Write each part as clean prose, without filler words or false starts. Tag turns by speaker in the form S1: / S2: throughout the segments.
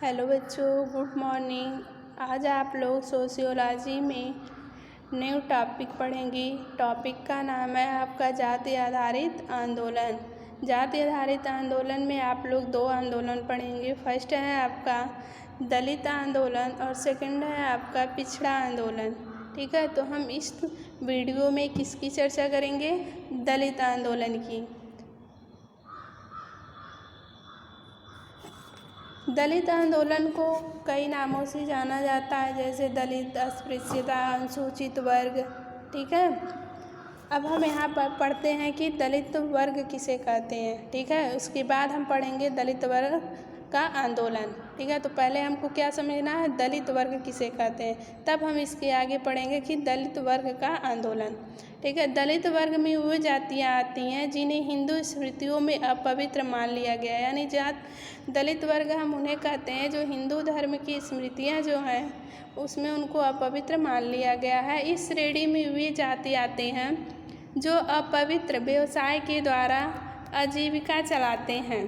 S1: Hello बच्चों, good morning. आज आप लोग सोशियोलॉजी में न्यू टॉपिक पढ़ेंगी। टॉपिक का नाम है आपका जाति आधारित आंदोलन। जाति आधारित आंदोलन में आप लोग दो आंदोलन पढ़ेंगे। फर्स्ट है आपका दलित आंदोलन और सेकंड है आपका पिछड़ा आंदोलन। ठीक है, तो हम इस वीडियो में किसकी चर्चा करेंगे? दलित आंदोलन की। दलित आंदोलन को कई नामों से जाना जाता है, जैसे दलित, अस्पृश्यता, अनुसूचित वर्ग। ठीक है, अब हम यहाँ पर पढ़ते हैं कि दलित वर्ग किसे कहते हैं। ठीक है, उसके बाद हम पढ़ेंगे दलित वर्ग का आंदोलन। ठीक है, तो पहले हमको क्या समझना है, दलित वर्ग किसे कहते हैं, तब हम इसके आगे पढ़ेंगे कि दलित वर्ग का आंदोलन। ठीक है, दलित वर्ग में वो जातियाँ आती हैं जिन्हें हिंदू स्मृतियों में अपवित्र मान लिया गया है। यानी दलित वर्ग हम उन्हें कहते हैं जो हिंदू धर्म की स्मृतियाँ जो हैं उसमें उनको अपवित्र मान लिया गया है। इस श्रेणी में वे जाति आते हैं जो अपवित्र व्यवसाय के द्वारा आजीविका चलाते हैं।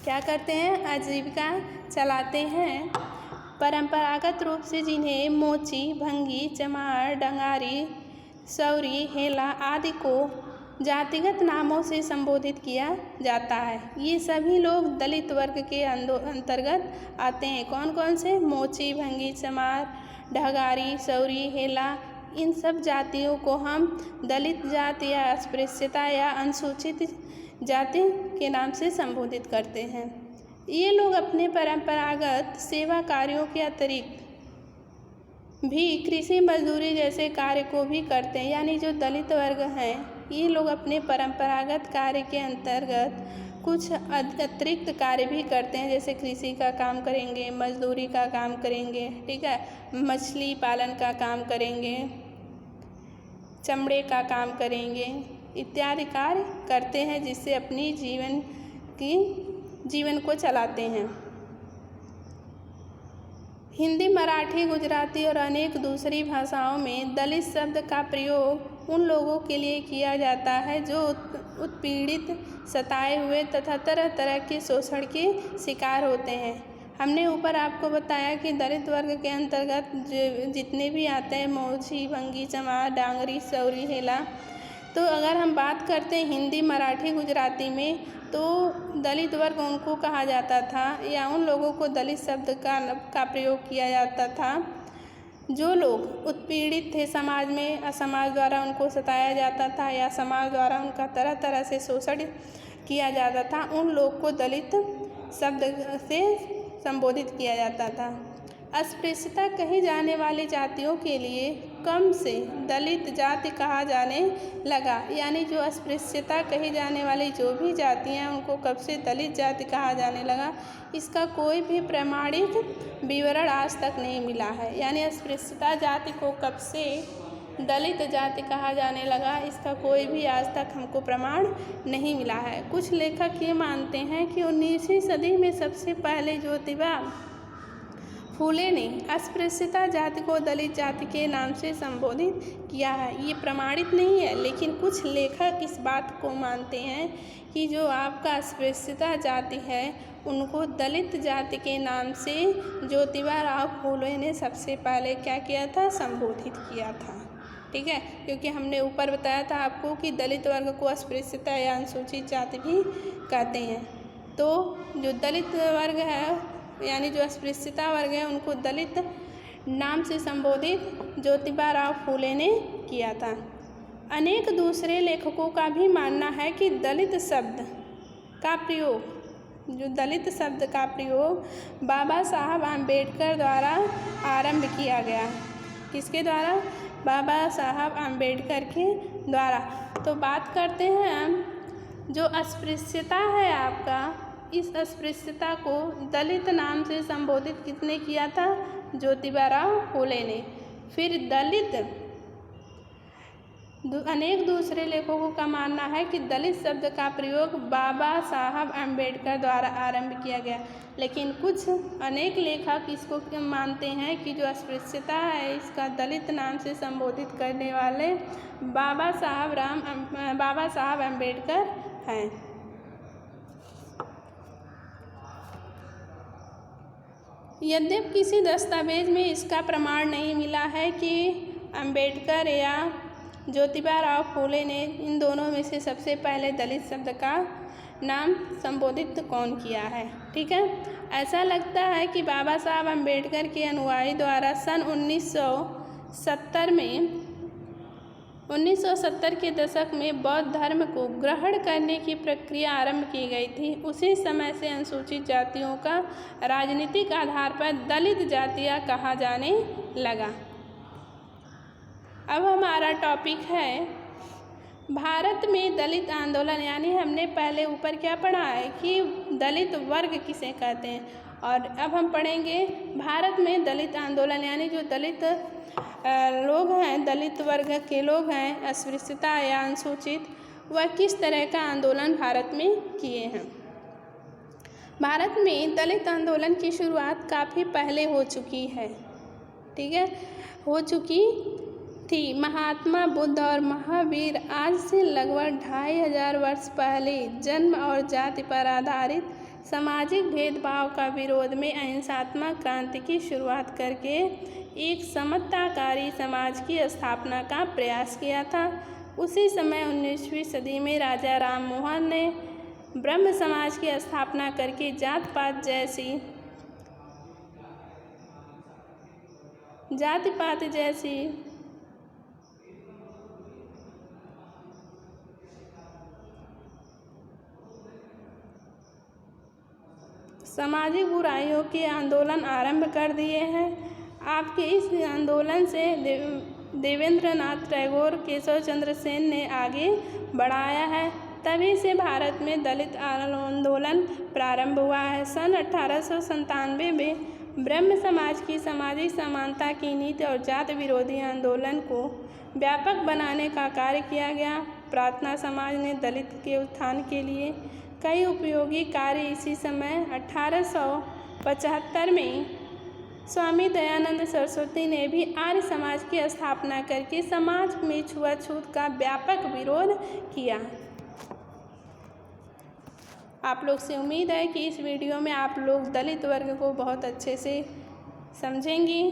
S1: क्या करते हैं? आजीविका चलाते हैं। परंपरागत रूप से जिन्हें मोची, भंगी, चमार, डंगारी, सौरी, हेला आदि को जातिगत नामों से संबोधित किया जाता है। ये सभी लोग दलित वर्ग के अंतर्गत आते हैं। कौन कौन से? मोची, भंगी, चमार, डगारी, सौरी, हेला, इन सब जातियों को हम दलित जाति या अस्पृश्यता या अनुसूचित जाति के नाम से संबोधित करते हैं। ये लोग अपने परंपरागत सेवा कार्यों के अतिरिक्त भी कृषि मजदूरी जैसे कार्य को भी करते हैं। यानी जो दलित वर्ग हैं ये लोग अपने परंपरागत कार्य के अंतर्गत कुछ अतिरिक्त कार्य भी करते हैं, जैसे कृषि का काम करेंगे, मजदूरी का काम करेंगे। ठीक है, मछली पालन का काम करेंगे, चमड़े का काम करेंगे, इत्यादि कार्य करते हैं जिससे अपनी जीवन को चलाते हैं। हिंदी, मराठी, गुजराती और अनेक दूसरी भाषाओं में दलित शब्द का प्रयोग उन लोगों के लिए किया जाता है जो उत्पीड़ित, सताए हुए तथा तरह तरह के शोषण के शिकार होते हैं। हमने ऊपर आपको बताया कि दलित वर्ग के अंतर्गत जितने भी आते हैं, मोची, भंगी, चमार, डांगरी, सौरी, हेला। तो अगर हम बात करते हैं हिंदी, मराठी, गुजराती में, तो दलित वर्ग उनको कहा जाता था या उन लोगों को दलित शब्द का प्रयोग किया जाता था जो लोग उत्पीड़ित थे समाज में, समाज द्वारा उनको सताया जाता था या समाज द्वारा उनका तरह तरह से शोषण किया जाता था। उन लोग को दलित शब्द से संबोधित किया जाता था। अस्पृश्यता कही जाने वाली जातियों के लिए कम से दलित जाति कहा जाने लगा। यानी जो अस्पृश्यता कही जाने वाली जो भी जातियाँ हैं उनको कब से दलित जाति कहा जाने लगा, इसका कोई भी प्रमाणित विवरण आज तक नहीं मिला है। यानी अस्पृश्यता जाति को कब से दलित जाति कहा जाने लगा, इसका कोई भी आज तक हमको प्रमाण नहीं मिला है। कुछ लेखक ये मानते हैं कि 19वीं सदी में सबसे पहले ज्योतिबा फूले ने अस्पृश्यता जाति को दलित जाति के नाम से संबोधित किया है। ये प्रमाणित नहीं है, लेकिन कुछ लेखक इस बात को मानते हैं कि जो आपका अस्पृश्यता जाति है उनको दलित जाति के नाम से ज्योतिबा फूले ने सबसे पहले क्या किया था? संबोधित किया था। ठीक है, क्योंकि हमने ऊपर बताया था आपको कि दलित वर्ग को अस्पृश्यता या अनुसूचित जाति भी कहते हैं। तो जो दलित वर्ग है यानी जो अस्पृश्यता वर्ग है उनको दलित नाम से संबोधित ज्योतिबा फूले ने किया था। अनेक दूसरे लेखकों का भी मानना है कि दलित शब्द का प्रयोग बाबा साहब आम्बेडकर द्वारा आरंभ किया गया। किसके द्वारा? बाबा साहब आम्बेडकर के द्वारा। तो बात करते हैं हम जो अस्पृश्यता है आपका, इस अस्पृश्यता को दलित नाम से संबोधित किसने किया था? ज्योतिबा फूले ने। फिर अनेक दूसरे लेखकों का मानना है कि दलित शब्द का प्रयोग बाबा साहब आम्बेडकर द्वारा आरंभ किया गया। लेकिन कुछ अनेक लेखक इसको मानते हैं कि जो अस्पृश्यता है इसका दलित नाम से संबोधित करने वाले बाबा साहब आम्बेडकर हैं। यद्यपि किसी दस्तावेज में इसका प्रमाण नहीं मिला है कि अंबेडकर या ज्योतिबा राव फूले ने इन दोनों में से सबसे पहले दलित शब्द का नाम संबोधित कौन किया है। ठीक है, ऐसा लगता है कि बाबा साहब अंबेडकर के अनुयायी द्वारा सन 1970 के दशक में बौद्ध धर्म को ग्रहण करने की प्रक्रिया आरंभ की गई थी। उसी समय से अनुसूचित जातियों का राजनीतिक आधार पर दलित जातियाँ कहा जाने लगा। अब हमारा टॉपिक है भारत में दलित आंदोलन, यानी हमने पहले ऊपर क्या पढ़ा है कि दलित वर्ग किसे कहते हैं, और अब हम पढ़ेंगे भारत में दलित आंदोलन, यानी जो दलित लोग हैं, दलित वर्ग के लोग हैं, अस्पृश्यता या अनुसूचित, वह किस तरह का आंदोलन भारत में किए हैं। भारत में दलित आंदोलन की शुरुआत काफ़ी पहले हो चुकी है। ठीक है, हो चुकी थी। महात्मा बुद्ध और महावीर आज से लगभग 2500 वर्ष पहले जन्म और जाति पर आधारित सामाजिक भेदभाव का विरोध में अहिंसात्मक क्रांति की शुरुआत करके एक समताकारी समाज की स्थापना का प्रयास किया था। उसी समय 19वीं सदी में राजा राम मोहन ने ब्रह्म समाज की स्थापना करके जात पात जैसी सामाजिक बुराइयों के आंदोलन आरंभ कर दिए हैं। आपके इस आंदोलन से देवेंद्रनाथ टैगोर, केशव चंद्र सेन ने आगे बढ़ाया है। तभी से भारत में दलित आंदोलन प्रारंभ हुआ है। सन 1897 में ब्रह्म समाज की सामाजिक समानता की नीति और जात विरोधी आंदोलन को व्यापक बनाने का कार्य किया गया। प्रार्थना समाज ने दलित के उत्थान के लिए कई उपयोगी कार्य। इसी समय 1875 में स्वामी दयानंद सरस्वती ने भी आर्य समाज की स्थापना करके समाज में छुआछूत का व्यापक विरोध किया। आप लोग से उम्मीद है कि इस वीडियो में आप लोग दलित वर्ग को बहुत अच्छे से समझेंगी।